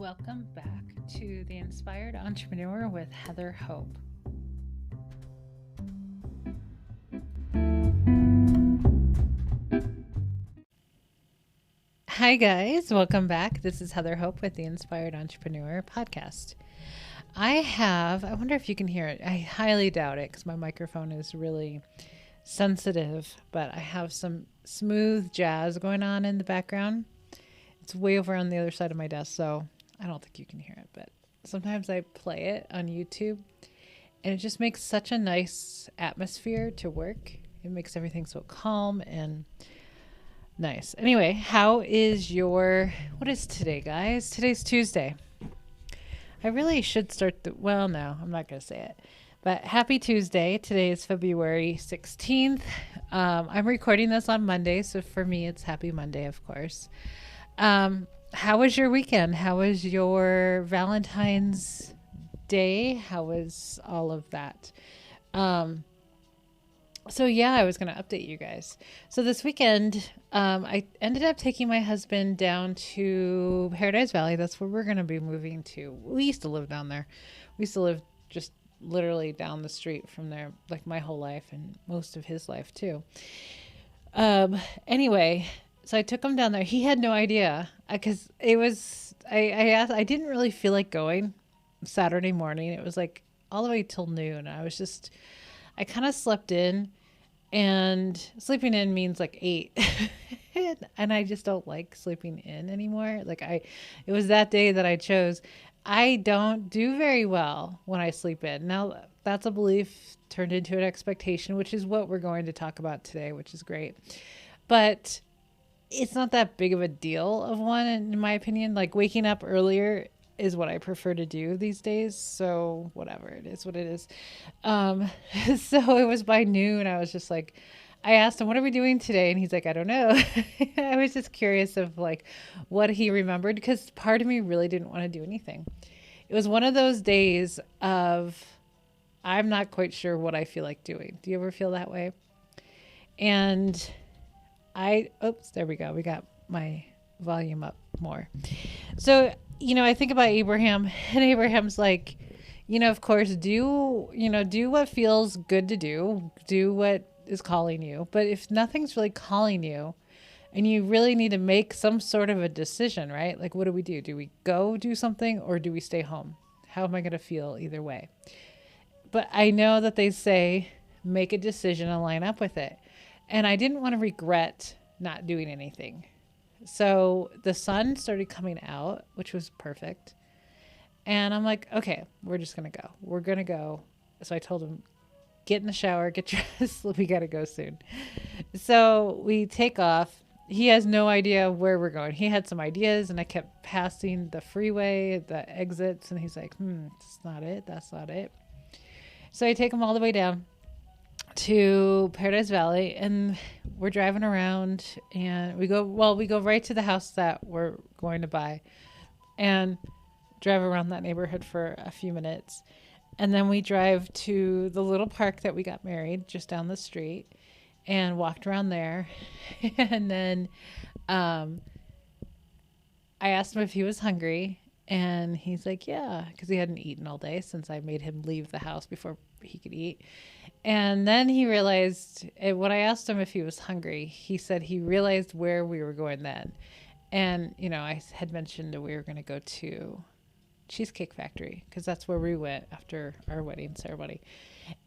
Welcome back to The Inspired Entrepreneur with Heather Hope. Hi, guys. Welcome back. This is Heather Hope with The Inspired Entrepreneur podcast. I wonder if you can hear it. I highly doubt it because my microphone is really sensitive, but I have some smooth jazz going on in the background. It's way over on the other side of my desk, so I don't think you can hear it, but sometimes I play it on YouTube and it just makes such a nice atmosphere to work. It makes everything so calm and nice. Anyway, what is today, guys? Today's Tuesday. I really should well, no, I'm not going to say it. But happy Tuesday. Today is February 16th. I'm recording this on Monday, so for me, it's happy Monday, of course. How was your weekend? How was your Valentine's Day? How was all of that? I was going to update you guys. So this weekend, I ended up taking my husband down to Paradise Valley. That's where we're going to be moving to. We used to live down there. We used to live just literally down the street from there, like my whole life and most of his life too. Anyway, so I took him down there. He had no idea because I asked, I didn't really feel like going Saturday morning. It was like all the way till noon. I kind of slept in, and sleeping in means like 8. And I just don't like sleeping in anymore. It was that day that I chose. I don't do very well when I sleep in. Now that's a belief turned into an expectation, which is what we're going to talk about today, which is great. But it's not that big of a deal of one, in my opinion. Like waking up earlier is what I prefer to do these days. So whatever, it is what it is. So it was by noon. I was just like, I asked him, what are we doing today? And he's like, I don't know. I was just curious of like what he remembered because part of me really didn't want to do anything. It was one of those days of, I'm not quite sure what I feel like doing. Do you ever feel that way? And there we go. We got my volume up more. So, I think about Abraham, and Abraham's like, of course, do what feels good to do what is calling you. But if nothing's really calling you and you really need to make some sort of a decision, right? Like, what do we do? Do we go do something or do we stay home? How am I going to feel either way? But I know that they say, make a decision and line up with it. And I didn't want to regret not doing anything. So the sun started coming out, which was perfect. And I'm like, okay, we're just going to go. We're going to go. So I told him, get in the shower, get dressed. We got to go soon. So we take off. He has no idea where we're going. He had some ideas, and I kept passing the freeway, the exits. And he's like, that's not it. That's not it. So I take him all the way down to Paradise Valley, and we're driving around, and we go right to the house that we're going to buy and drive around that neighborhood for a few minutes. And then we drive to the little park that we got married just down the street and walked around there. And then I asked him if he was hungry, and he's like, yeah, because he hadn't eaten all day since I made him leave the house before he could eat. And then he realized, when I asked him if he was hungry, he said he realized where we were going then. And, I had mentioned that we were going to go to Cheesecake Factory because that's where we went after our wedding ceremony.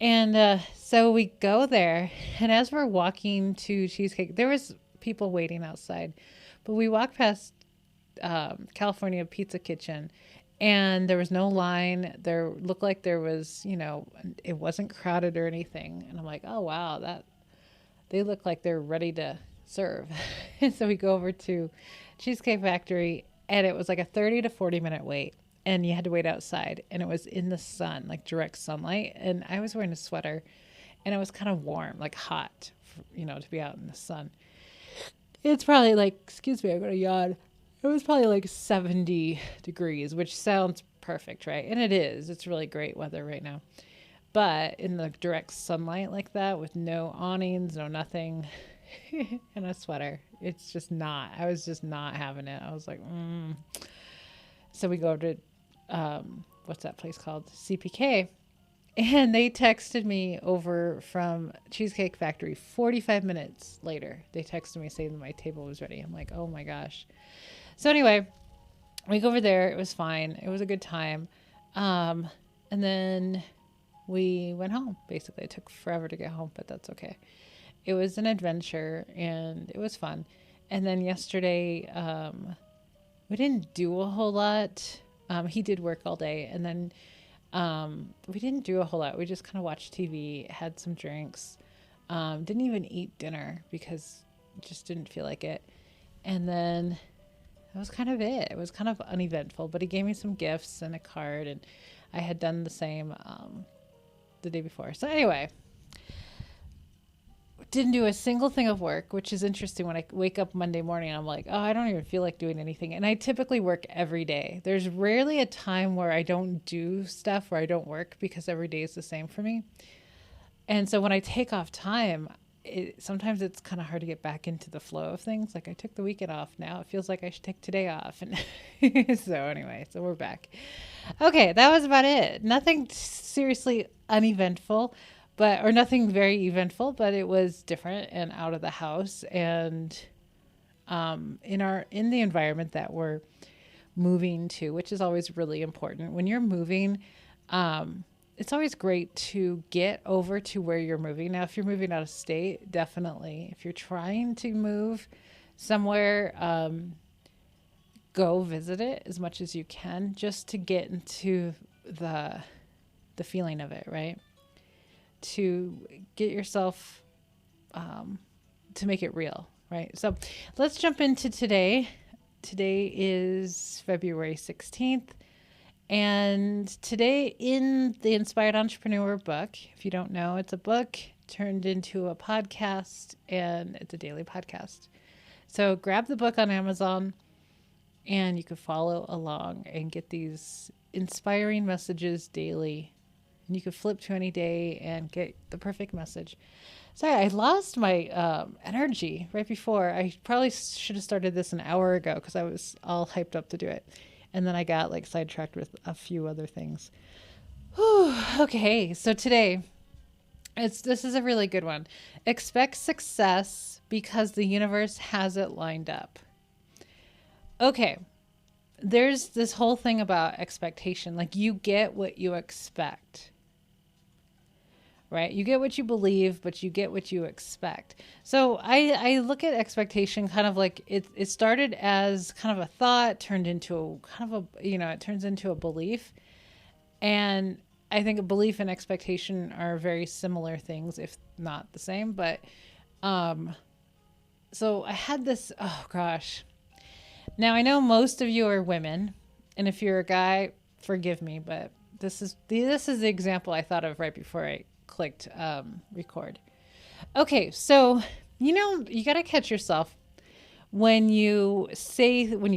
And so we go there, and as we're walking to Cheesecake, there was people waiting outside, but we walked past California Pizza Kitchen, and there was no line. There looked like there was, it wasn't crowded or anything. And I'm like, oh, wow, they look like they're ready to serve. And so we go over to Cheesecake Factory, and it was like a 30 to 40 minute wait. And you had to wait outside, and it was in the sun, like direct sunlight. And I was wearing a sweater, and it was kind of warm, like hot, to be out in the sun. It's probably like, excuse me, I'm going to yawn. It was probably like 70 degrees, which sounds perfect, right? And it is. It's really great weather right now. But in the direct sunlight like that, with no awnings, no nothing, and a sweater, it's just not. I was just not having it. I was like, So we go to, what's that place called? CPK. And they texted me over from Cheesecake Factory 45 minutes later. They texted me saying that my table was ready. I'm like, oh my gosh. So anyway, we go over there. It was fine. It was a good time. And then we went home, basically. It took forever to get home, but that's okay. It was an adventure and it was fun. And then yesterday, we didn't do a whole lot. He did work all day. And then we didn't do a whole lot. We just kind of watched TV, had some drinks, didn't even eat dinner because just didn't feel like it. And then that was kind of it. It was kind of uneventful, but he gave me some gifts and a card, and I had done the same the day before. So anyway, didn't do a single thing of work, which is interesting. When I wake up Monday morning, I'm like, oh, I don't even feel like doing anything. And I typically work every day. There's rarely a time where I don't do stuff, where I don't work, because every day is the same for me. And so when I take off time, sometimes it's kind of hard to get back into the flow of things. Like I took the weekend off. Now it feels like I should take today off. And so anyway, so we're back. Okay, that was about it. Nothing seriously uneventful, or nothing very eventful, but it was different and out of the house and in the environment that we're moving to, which is always really important. When you're moving, it's always great to get over to where you're moving. Now, if you're moving out of state, definitely. If you're trying to move somewhere, go visit it as much as you can, just to get into the feeling of it, right? To get yourself to make it real, right? So let's jump into today. Today is February 16th. And today in the Inspired Entrepreneur book, if you don't know, it's a book turned into a podcast, and it's a daily podcast. So grab the book on Amazon and you can follow along and get these inspiring messages daily. And you can flip to any day and get the perfect message. Sorry, I lost my energy right before. I probably should have started this an hour ago because I was all hyped up to do it. And then I got like sidetracked with a few other things. Whew, okay, so today, this is a really good one. Expect success because the universe has it lined up. Okay, there's this whole thing about expectation. Like you get what you expect. Right? You get what you believe, but you get what you expect. So I look at expectation kind of like it started as kind of a thought, turned into kind of it turns into a belief. And I think a belief and expectation are very similar things, if not the same. But so I had this, oh gosh. Now I know most of you are women, and if you're a guy, forgive me, but this is the example I thought of right before I clicked record. Okay, so you got to catch yourself when you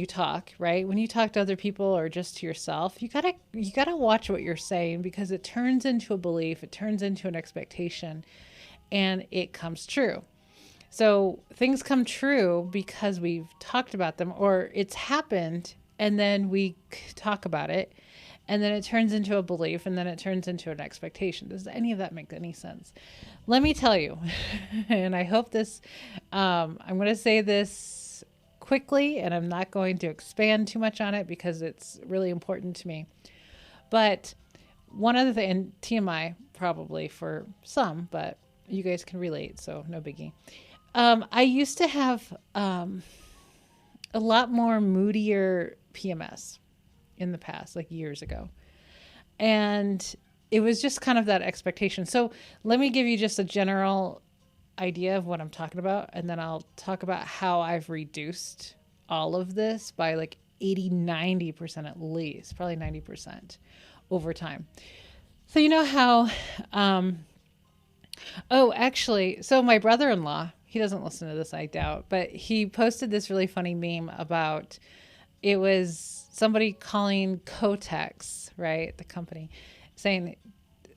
talk, right? When you talk to other people or just to yourself, you got to watch what you're saying, because it turns into a belief, it turns into an expectation, and it comes true. So things come true because we've talked about them, or it's happened and then we talk about it. And then it turns into a belief, and then it turns into an expectation. Does any of that make any sense? Let me tell you, and I hope this, I'm going to say this quickly, and I'm not going to expand too much on it because it's really important to me. But one other thing, and TMI probably for some, but you guys can relate, so no biggie. I used to have a lot more moodier PMS in the past, like years ago. And it was just kind of that expectation. So let me give you just a general idea of what I'm talking about. And then I'll talk about how I've reduced all of this by like 80-90% at least, probably 90% over time. So you know how, so my brother-in-law, he doesn't listen to this, I doubt, but he posted this really funny meme about, it was somebody calling Kotex, right, the company, saying,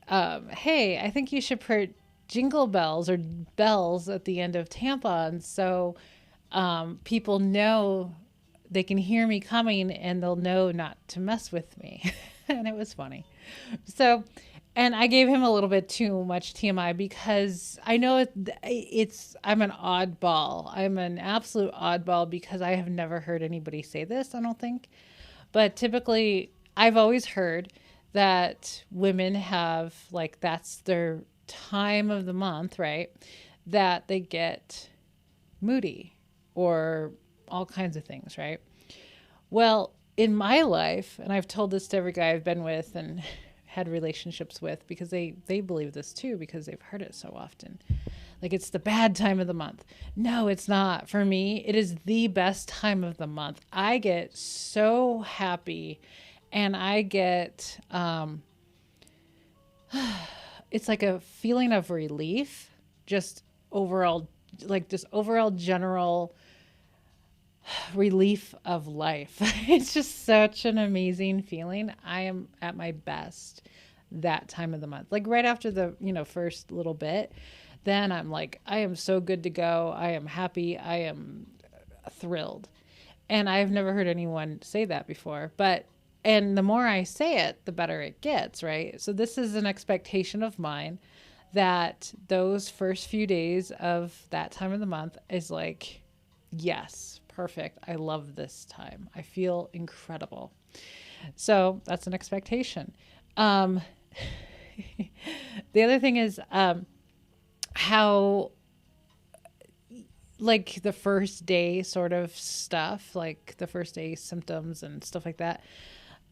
hey, I think you should put jingle bells or bells at the end of tampons so people know they can hear me coming and they'll know not to mess with me. And it was funny. So, and I gave him a little bit too much TMI because I know I'm an oddball. I'm an absolute oddball because I have never heard anybody say this, I don't think. But typically, I've always heard that women have, like, that's their time of the month, right? That they get moody or all kinds of things, right? Well, in my life, and I've told this to every guy I've been with and had relationships with, because they believe this too because they've heard it so often. Like, it's the bad time of the month. No, it's not. For me, it is the best time of the month. I get so happy and I get it's like a feeling of relief, just overall, like just overall general relief of life. It's just such an amazing feeling. I am at my best that time of the month. Like right after the, first little bit, then I'm like, I am so good to go. I am happy. I am thrilled. And I've never heard anyone say that before, and the more I say it, the better it gets, right? So this is an expectation of mine that those first few days of that time of the month is like, yes, perfect. I love this time. I feel incredible. So that's an expectation. The other thing is how, like, the first day sort of stuff, like the first day symptoms and stuff like that.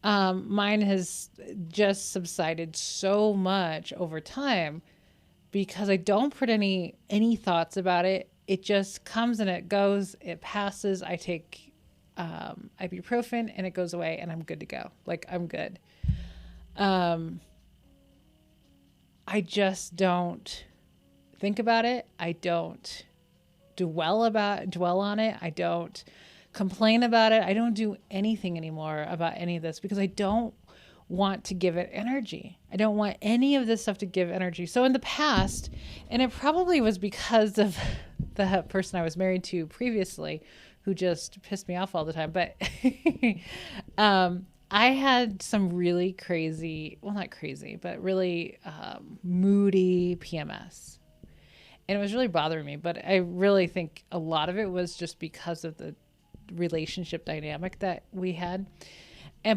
Mine has just subsided so much over time because I don't put any thoughts about it. It just comes and it goes, it passes. I take ibuprofen and it goes away and I'm good to go. Like, I'm good. I just don't think about it. I don't dwell on it. I don't complain about it. I don't do anything anymore about any of this because I don't want to give it energy. I don't want any of this stuff to give energy. So in the past, and it probably was because of the person I was married to previously who just pissed me off all the time, but I had some really crazy, well, not crazy, but really moody PMS. And it was really bothering me, but I really think a lot of it was just because of the relationship dynamic that we had.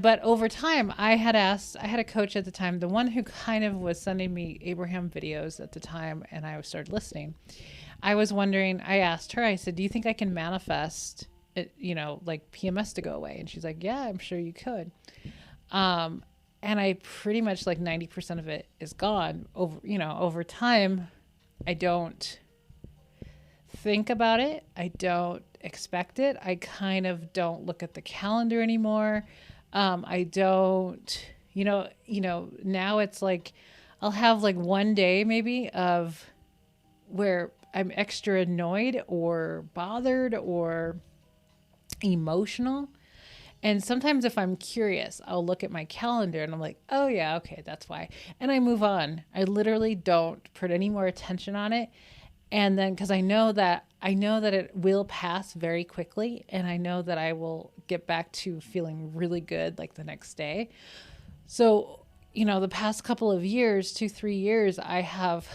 But over time, I had a coach at the time, the one who kind of was sending me Abraham videos at the time, and I started listening. I was wondering, I asked her, I said, do you think I can manifest it, like PMS to go away? And she's like, yeah, I'm sure you could. And I pretty much, like, 90% of it is gone over time. I don't think about it. I don't expect it. I kind of don't look at the calendar anymore. I don't, now it's like, I'll have like one day maybe of where I'm extra annoyed or bothered or emotional. And sometimes if I'm curious, I'll look at my calendar and I'm like, oh yeah, okay, that's why. And I move on. I literally don't put any more attention on it. And then, because I know that it will pass very quickly, and I know that I will get back to feeling really good like the next day. So, the past couple of years, 2-3 years, I have,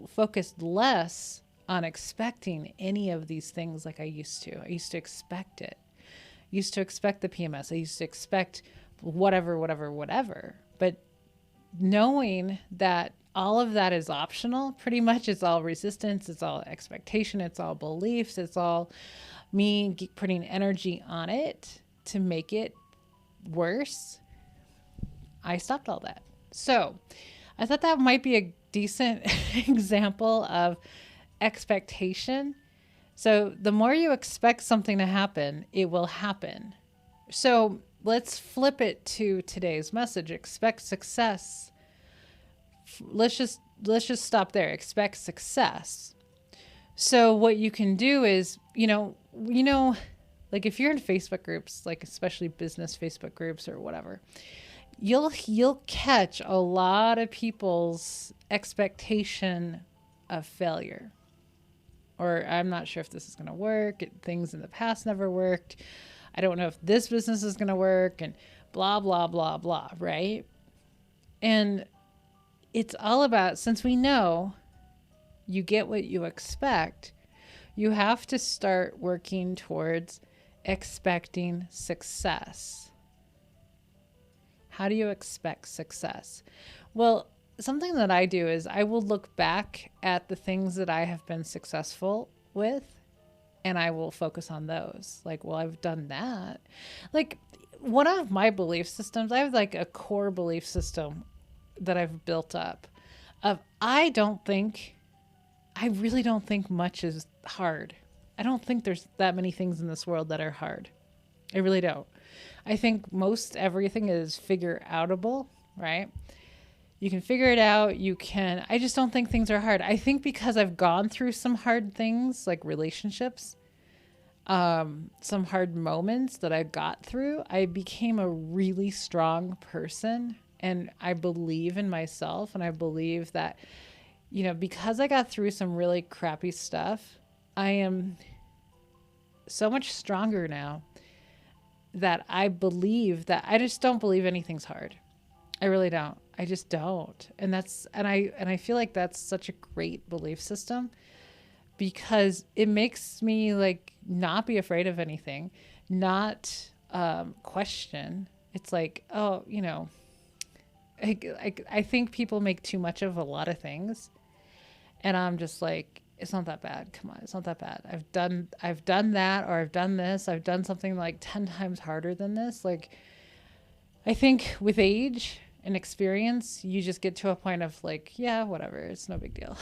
focused less on expecting any of these things like I used to. I used to expect it. I used to expect the PMS. I used to expect whatever. But knowing that all of that is optional, pretty much it's all resistance, it's all expectation, it's all beliefs, it's all me putting energy on it to make it worse. I stopped all that. So I thought that might be a decent example of expectation. So the more you expect something to happen, it will happen. So let's flip it to today's message. Expect success. Let's just stop there. Expect success. So what you can do is, like if you're in Facebook groups, like especially business Facebook groups or whatever, you'll catch a lot of people's expectation of failure. Or I'm not sure if this is going to work. Things in the past never worked. I don't know if this business is going to work, and blah, blah, blah, blah, right? And it's all about, since we know you get what you expect, you have to start working towards expecting success. How do you expect success? Well, something that I do is I will look back at the things that I have been successful with, and I will focus on those. Like, well, I've done that. Like, one of my belief systems, I have like a core belief system that I've built up of I really don't think much is hard. I don't think there's that many things in this world that are hard. I really don't. I think most everything is figure outable, right? You can figure it out. I just don't think things are hard. I think because I've gone through some hard things like relationships, some hard moments that I got through, I became a really strong person, and I believe in myself. And I believe that, because I got through some really crappy stuff, I am so much stronger now that I believe that I just don't believe anything's hard. I really don't. I just don't. And I feel like that's such a great belief system, because it makes me like not be afraid of anything, not question. It's like, oh, I think people make too much of a lot of things, and I'm just like, it's not that bad. Come on, it's not that bad. I've done that, or I've done this. I've done something like 10 times harder than this. Like, I think with age and experience, you just get to a point of like, yeah, whatever, it's no big deal.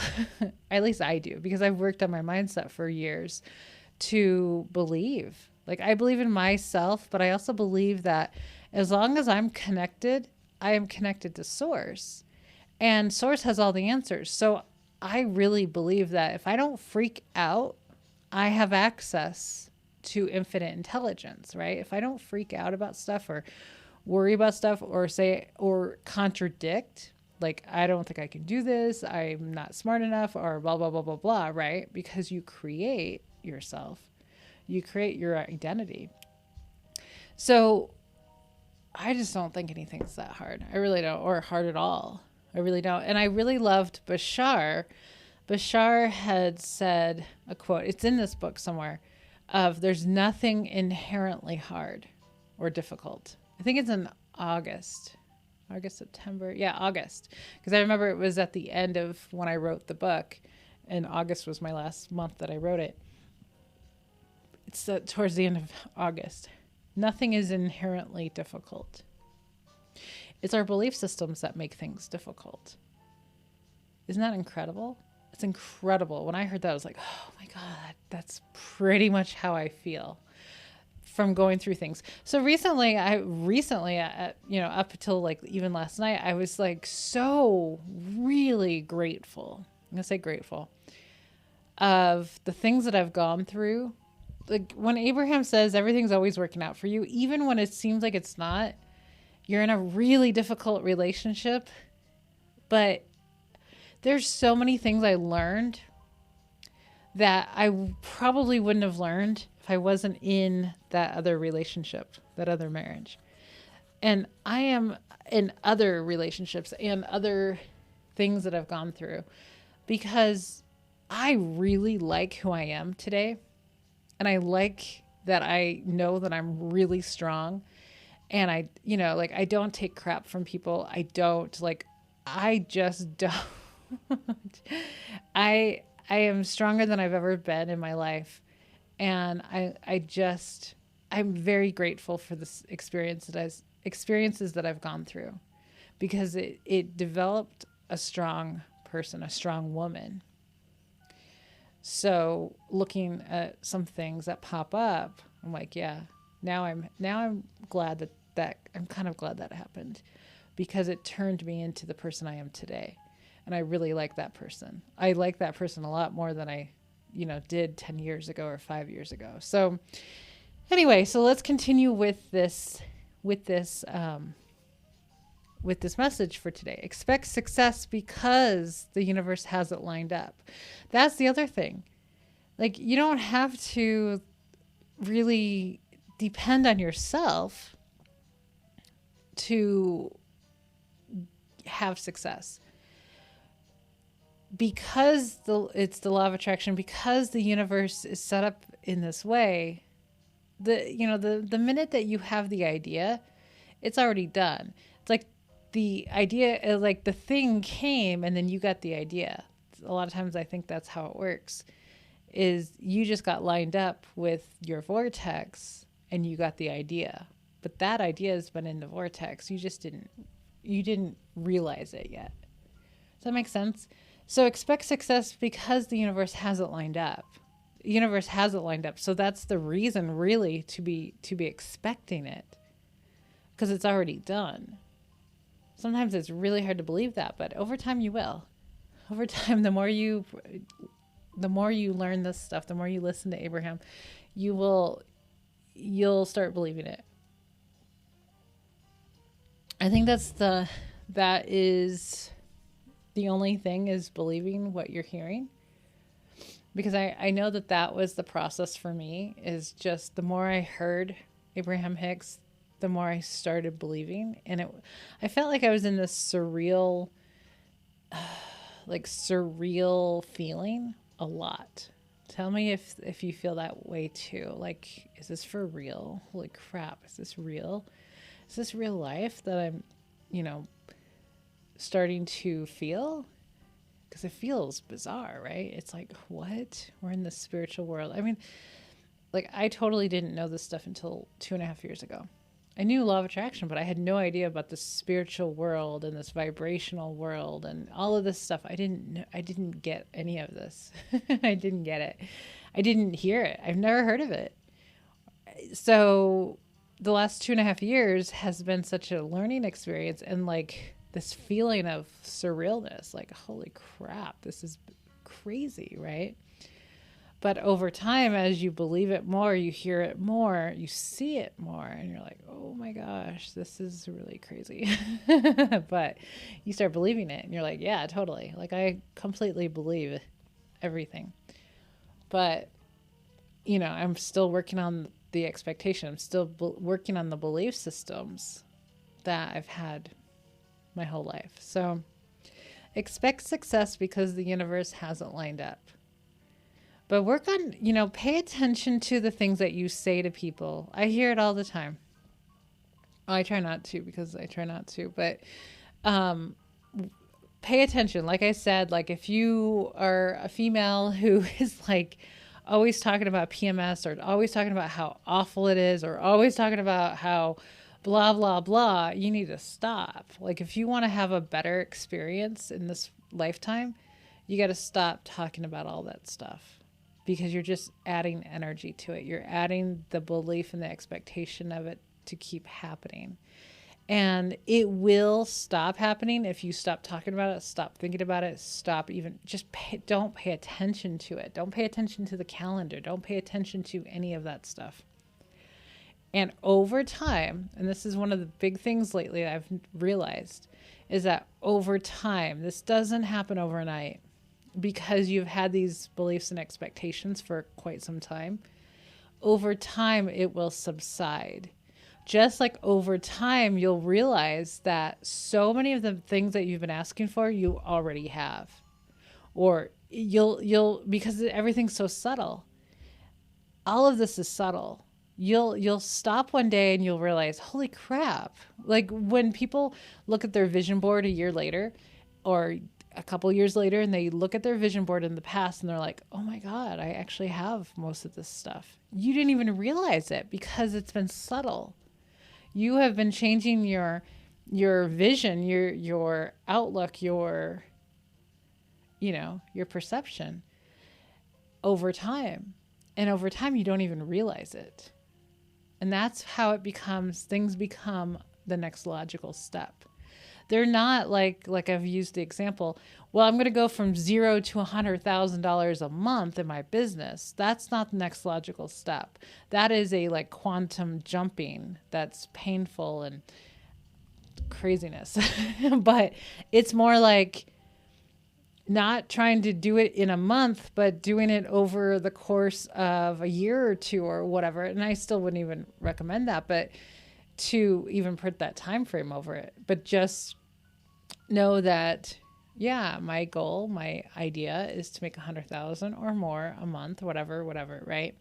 At least I do, because I've worked on my mindset for years to believe. Like, I believe in myself, but I also believe that as long as I'm connected, I am connected to Source, and Source has all the answers. So I really believe that if I don't freak out, I have access to infinite intelligence, right? If I don't freak out about stuff or worry about stuff or contradict, like, I don't think I can do this, I'm not smart enough, or blah, blah, blah, blah, blah, right? Because you create yourself, you create your identity. So I just don't think anything's that hard. I really don't, or hard at all. I really don't. And I really loved Bashar. Bashar had said a quote, it's in this book somewhere, of there's nothing inherently hard or difficult. I think it's in August, September. Yeah, August. Because I remember it was at the end of when I wrote the book, and August was my last month that I wrote it. It's towards the end of August. Nothing is inherently difficult. It's our belief systems that make things difficult. Isn't that incredible? It's incredible. When I heard that, I was like, oh my God, that's pretty much how I feel from going through things. So recently, up until like even last night, I was like so really grateful. I'm going to say grateful of the things that I've gone through. Like when Abraham says everything's always working out for you, even when it seems like it's not, you're in a really difficult relationship, but there's so many things I learned that I probably wouldn't have learned if I wasn't in that other relationship, that other marriage. And I am in other relationships and other things that I've gone through because I really like who I am today. And I like that I know that I'm really strong. And I don't take crap from people. I just don't. I am stronger than I've ever been in my life. And I'm very grateful for this experiences that I've gone through, because it developed a strong person, a strong woman. So looking at some things that pop up, I'm like, yeah, now I'm glad that I'm kind of glad that happened, because it turned me into the person I am today. And I really like that person. I like that person a lot more than I, did 10 years ago or 5 years ago. So anyway, so let's continue with this message for today. Expect success because the universe has it lined up. That's the other thing. Like, you don't have to really depend on yourself to have success, because it's the law of attraction, because the universe is set up in this way. The minute that you have the idea, it's already done. It's like the idea, like the thing came and then you got the idea. A lot of times I think that's how it works, is you just got lined up with your vortex and you got the idea. But that idea has been in the vortex. You didn't realize it yet. Does that make sense? So expect success because the universe has it lined up. The universe has it lined up. So that's the reason really to be expecting it, because it's already done. Sometimes it's really hard to believe that, but over time you will. Over time, the more you learn this stuff, the more you listen to Abraham, you'll start believing it. I think that is the only thing, is believing what you're hearing. Because I know that was the process for me, is just the more I heard Abraham Hicks, the more I started believing. And I felt like I was in this surreal feeling a lot. Tell me if you feel that way too. Like, is this for real? Holy crap, is this real? Is this real life that I'm, you know, starting to feel? Because it feels bizarre, right? It's like, what? We're in the spiritual world. I mean, like, I totally didn't know this stuff until 2.5 years ago. I knew law of attraction, but I had no idea about the spiritual world and this vibrational world and all of this stuff. I didn't get any of this. I didn't get it. I didn't hear it. I've never heard of it. So the last 2.5 years has been such a learning experience, and like this feeling of surrealness, like, holy crap, this is crazy, right? But over time, as you believe it more, you hear it more, you see it more, and you're like, oh my gosh, this is really crazy. But you start believing it, and you're like, yeah, totally. Like, I completely believe everything. But, I'm still working on the expectation. I'm still working on the belief systems that I've had my whole life. So expect success because the universe hasn't lined up. But work on, pay attention to the things that you say to people. I hear it all the time. I try not to, because I try not to, but pay attention. Like I said, like, if you are a female who is like always talking about PMS, or always talking about how awful it is, or always talking about how blah, blah, blah, you need to stop. Like, if you want to have a better experience in this lifetime, you got to stop talking about all that stuff, because you're just adding energy to it. You're adding the belief and the expectation of it to keep happening. And it will stop happening if you stop talking about it, stop thinking about it, don't pay attention to it. Don't pay attention to the calendar. Don't pay attention to any of that stuff. And over time, and this is one of the big things lately I've realized, is that over time, this doesn't happen overnight, because you've had these beliefs and expectations for quite some time. Over time, it will subside. Just like over time, you'll realize that so many of the things that you've been asking for, you already have. Or you'll because everything's so subtle. All of this is subtle. You'll stop one day and you'll realize, holy crap. Like, when people look at their vision board a year later, or a couple years later, and they look at their vision board in the past and they're like, oh my God, I actually have most of this stuff. You didn't even realize it, because it's been subtle. You have been changing your vision, your outlook, your perception over time. And over time, you don't even realize it. And that's how things become the next logical step. They're not like I've used the example, well, I'm going to go from $0 to $100,000 a month in my business. That's not the next logical step. That is a quantum jumping that's painful and craziness. But it's more like, not trying to do it in a month, but doing it over the course of a year or two or whatever. And I still wouldn't even recommend that, but to even put that time frame over it. But just know that, yeah, my goal, my idea is to make 100,000 or more a month, whatever, right?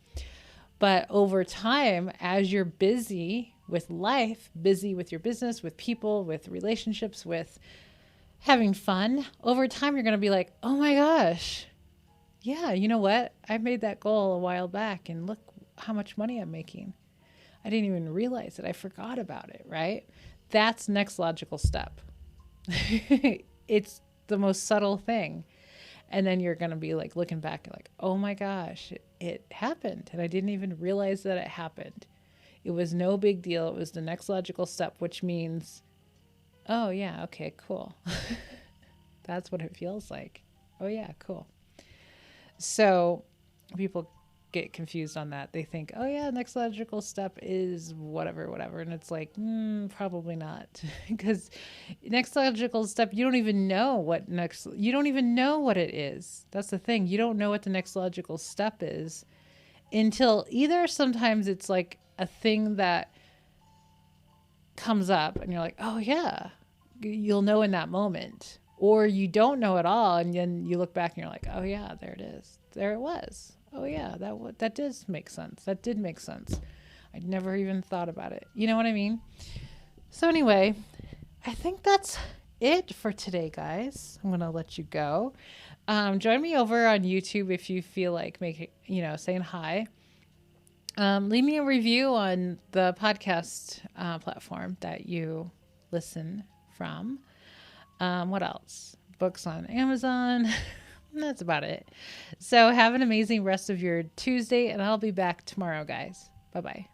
But over time, as you're busy with life, busy with your business, with people, with relationships, with having fun, over time, you're going to be like, oh my gosh, yeah, you know what? I made that goal a while back and look how much money I'm making. I didn't even realize it. I forgot about it, right? That's next logical step. It's the most subtle thing. And then you're going to be like looking back like, oh my gosh, it happened. And I didn't even realize that it happened. It was no big deal. It was the next logical step, which means, oh yeah, okay, cool. That's what it feels like. Oh yeah, cool. So people get confused on that. They think, oh yeah, next logical step is whatever. And it's like, probably not. Because next logical step, you don't even know what it is. That's the thing. You don't know what the next logical step is until either sometimes it's like a thing that comes up and you're like, oh yeah, you'll know in that moment. Or you don't know at all, and then you look back and you're like, oh yeah, there it is. There it was. Oh yeah, that does make sense. That did make sense. I'd never even thought about it. You know what I mean? So anyway, I think that's it for today, guys. I'm gonna let you go. Join me over on YouTube if you feel like saying hi. Leave me a review on the podcast platform that you listen from. What else? Books on Amazon. That's about it. So have an amazing rest of your Tuesday, and I'll be back tomorrow, guys. Bye-bye.